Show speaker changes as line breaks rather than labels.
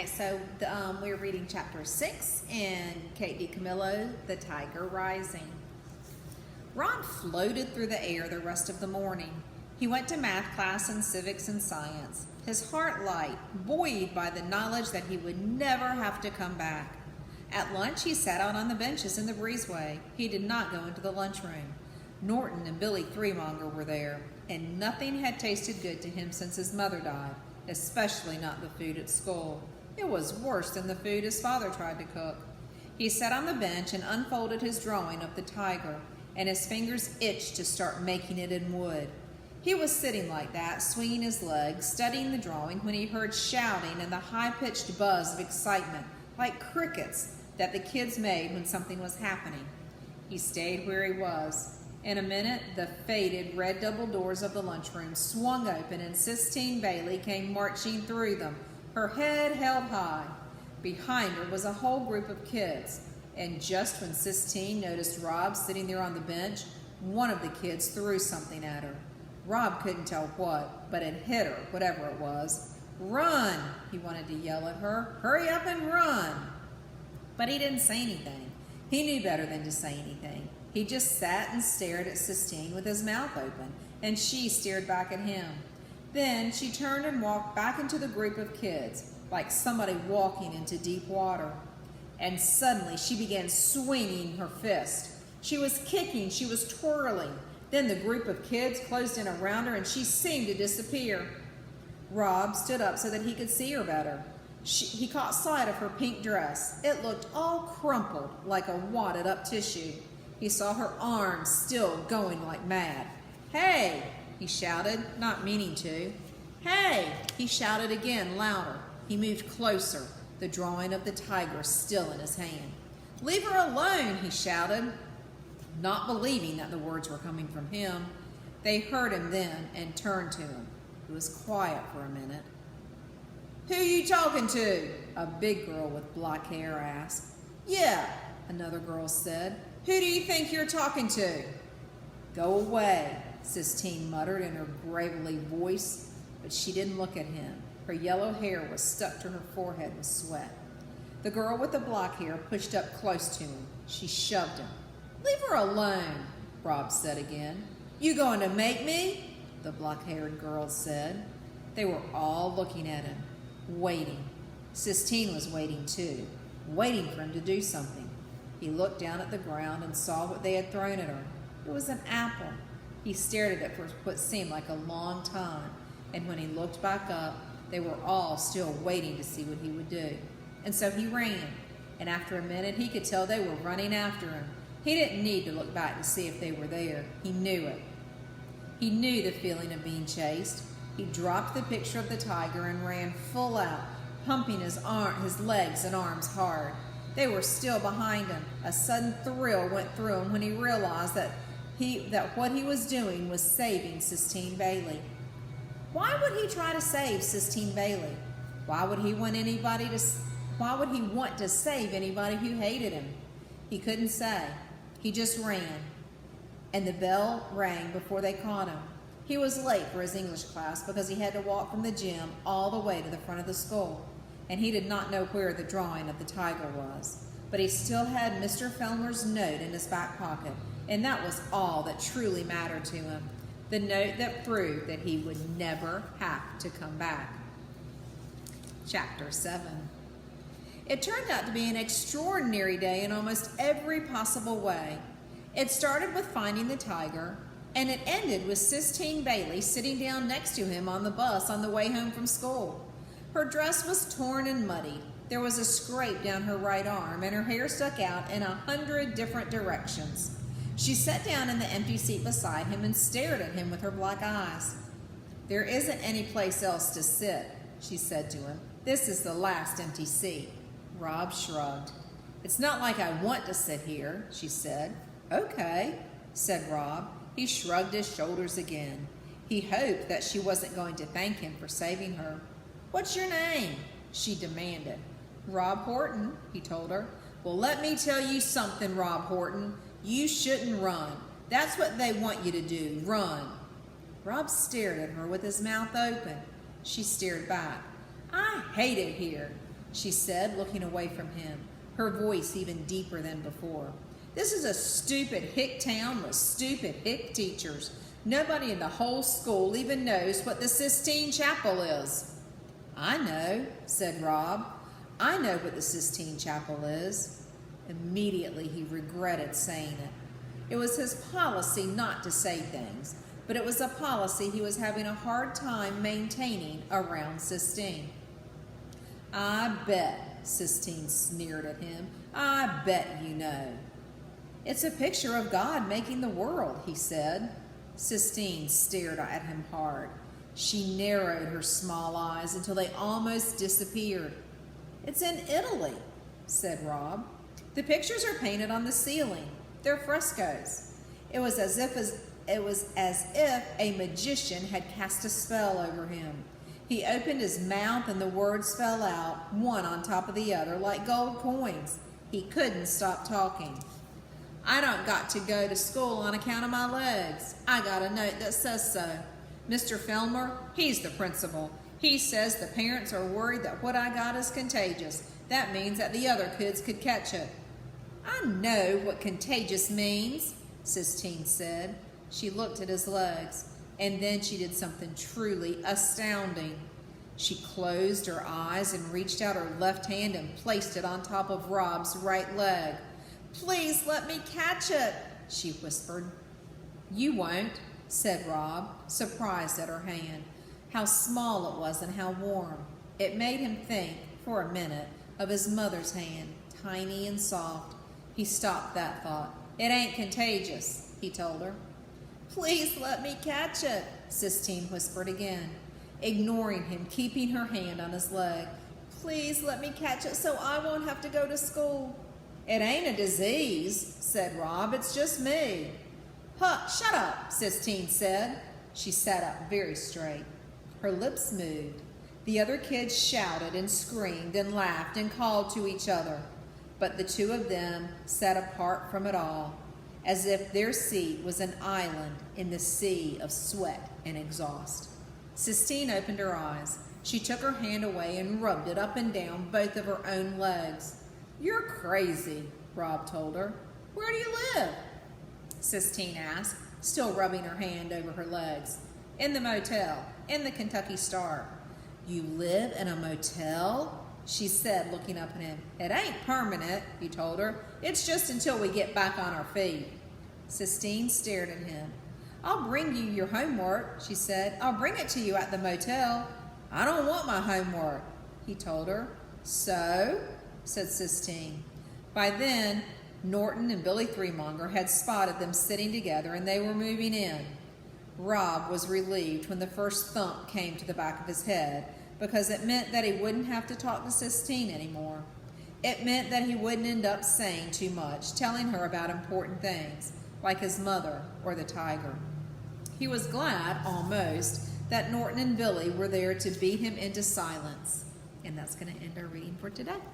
right, so we're reading chapter 6 in Kate DiCamillo, The Tiger Rising. Rob floated through the air the rest of the morning. He went to math class and civics and science, his heart light, buoyed by the knowledge that he would never have to come back. At lunch, he sat out on the benches in the breezeway. He did not go into the lunchroom. Norton and Billy Threemonger were there, and nothing had tasted good to him since his mother died, especially not the food at school. It was worse than the food his father tried to cook. He sat on the bench and unfolded his drawing of the tiger, and his fingers itched to start making it in wood. He was sitting like that, swinging his legs, studying the drawing, when he heard shouting and the high-pitched buzz of excitement, like crickets, that the kids made when something was happening. He stayed where he was. In a minute, the faded red double doors of the lunchroom swung open and Sistine Bailey came marching through them, her head held high. Behind her was a whole group of kids, and just when Sistine noticed Rob sitting there on the bench, one of the kids threw something at her. Rob couldn't tell what, but it hit her, whatever it was. "Run!" he wanted to yell at her. "Hurry up and run!" But he didn't say anything. He knew better than to say anything. He just sat and stared at Sistine with his mouth open, and she stared back at him. Then she turned and walked back into the group of kids, like somebody walking into deep water. And suddenly she began swinging her fist. She was kicking, she was twirling. Then the group of kids closed in around her and she seemed to disappear. Rob stood up so that he could see her better. He caught sight of her pink dress. It looked all crumpled like a wadded up tissue. He saw her arms still going like mad. "Hey!" he shouted, not meaning to. "Hey!" he shouted again, louder. He moved closer, the drawing of the tiger still in his hand. "Leave her alone!" he shouted, not believing that the words were coming from him. They heard him then and turned to him. It was quiet for a minute. "Who you talking to?" a big girl with black hair asked. "Yeah," another girl said. "Who do you think you're talking to?" "Go away," Sistine muttered in her gravelly voice, but she didn't look at him. Her yellow hair was stuck to her forehead with sweat. The girl with the black hair pushed up close to him. She shoved him. "Leave her alone," Rob said again. "You going to make me?" the black-haired girl said. They were all looking at him, waiting. Sistine was waiting too, waiting for him to do something. He looked down at the ground and saw what they had thrown at her. It was an apple. He stared at it for what seemed like a long time, and when he looked back up, they were all still waiting to see what he would do. And so he ran, and after a minute he could tell they were running after him. He didn't need to look back to see if they were there. He knew it. He knew the feeling of being chased. He dropped the picture of the tiger and ran full out, pumping his legs and arms hard. They were still behind him. A sudden thrill went through him when he realized that what he was doing was saving Sistine Bailey. Why would he try to save Sistine Bailey? Why would he want to save anybody who hated him? He couldn't say. He just ran. And the bell rang before they caught him. He was late for his English class because he had to walk from the gym all the way to the front of the school. And he did not know where the drawing of the tiger was. But he still had Mr. Fellner's note in his back pocket, and that was all that truly mattered to him. The note that proved that he would never have to come back. Chapter 7. It turned out to be an extraordinary day in almost every possible way. It started with finding the tiger, and it ended with Sistine Bailey sitting down next to him on the bus on the way home from school. Her dress was torn and muddy. There was a scrape down her right arm, and her hair stuck out in 100 different directions. She sat down in the empty seat beside him and stared at him with her black eyes. "There isn't any place else to sit," she said to him. "This is the last empty seat." Rob shrugged. "It's not like I want to sit here," she said. "Okay," said Rob. He shrugged his shoulders again. He hoped that she wasn't going to thank him for saving her. "What's your name?" she demanded. "Rob Horton," he told her. "Well, let me tell you something, Rob Horton. You shouldn't run. That's what they want you to do, run." Rob stared at her with his mouth open. She stared back. "I hate it here." she said, looking away from him, her voice even deeper than before. This is a stupid hick town with stupid hick teachers. Nobody in the whole school even knows what the Sistine Chapel is. I know, said Rob. I know what the Sistine Chapel is. Immediately he regretted saying it. It was his policy not to say things, but it was a policy he was having a hard time maintaining around Sistine. I bet, Sistine sneered at him. I bet you know. It's a picture of God making the world, he said. Sistine stared at him hard. She narrowed her small eyes until they almost disappeared. It's in Italy, said Rob. The pictures are painted on the ceiling. They're frescoes. It was as if a magician had cast a spell over him. He opened his mouth and the words fell out, one on top of the other, like gold coins. He couldn't stop talking. I don't got to go to school on account of my legs. I got a note that says so. Mr. Filmer, he's the principal. He says the parents are worried that what I got is contagious. That means that the other kids could catch it. I know what contagious means, Sistine said. She looked at his legs, and then she did something truly astounding. She closed her eyes and reached out her left hand and placed it on top of Rob's right leg. Please let me catch it, she whispered. You won't, said Rob, surprised at her hand. How small it was and how warm. It made him think, for a minute, of his mother's hand, tiny and soft. He stopped that thought. It ain't contagious, he told her. Please let me catch it, Sistine whispered again, ignoring him, keeping her hand on his leg. Please let me catch it so I won't have to go to school. It ain't a disease, said Rob. It's just me. Huh, shut up, Sistine said. She sat up very straight. Her lips moved. The other kids shouted and screamed and laughed and called to each other. But the two of them sat apart from it all, as if their seat was an island in the sea of sweat and exhaust. Sistine opened her eyes. She took her hand away and rubbed it up and down both of her own legs. You're crazy, Rob told her. Where do you live? Sistine asked, still rubbing her hand over her legs. In the motel, in the Kentucky Star. You live in a motel? She said, looking up at him. It ain't permanent, he told her. It's just until we get back on our feet. Sistine stared at him. I'll bring you your homework, she said. I'll bring it to you at the motel. I don't want my homework, he told her. So, said Sistine. By then, Norton and Billy Threemonger had spotted them sitting together and they were moving in. Rob was relieved when the first thump came to the back of his head because it meant that he wouldn't have to talk to Sistine anymore. It meant that he wouldn't end up saying too much, telling her about important things, like his mother or the tiger. He was glad, almost, that Norton and Billy were there to beat him into silence. And that's going to end our reading for today.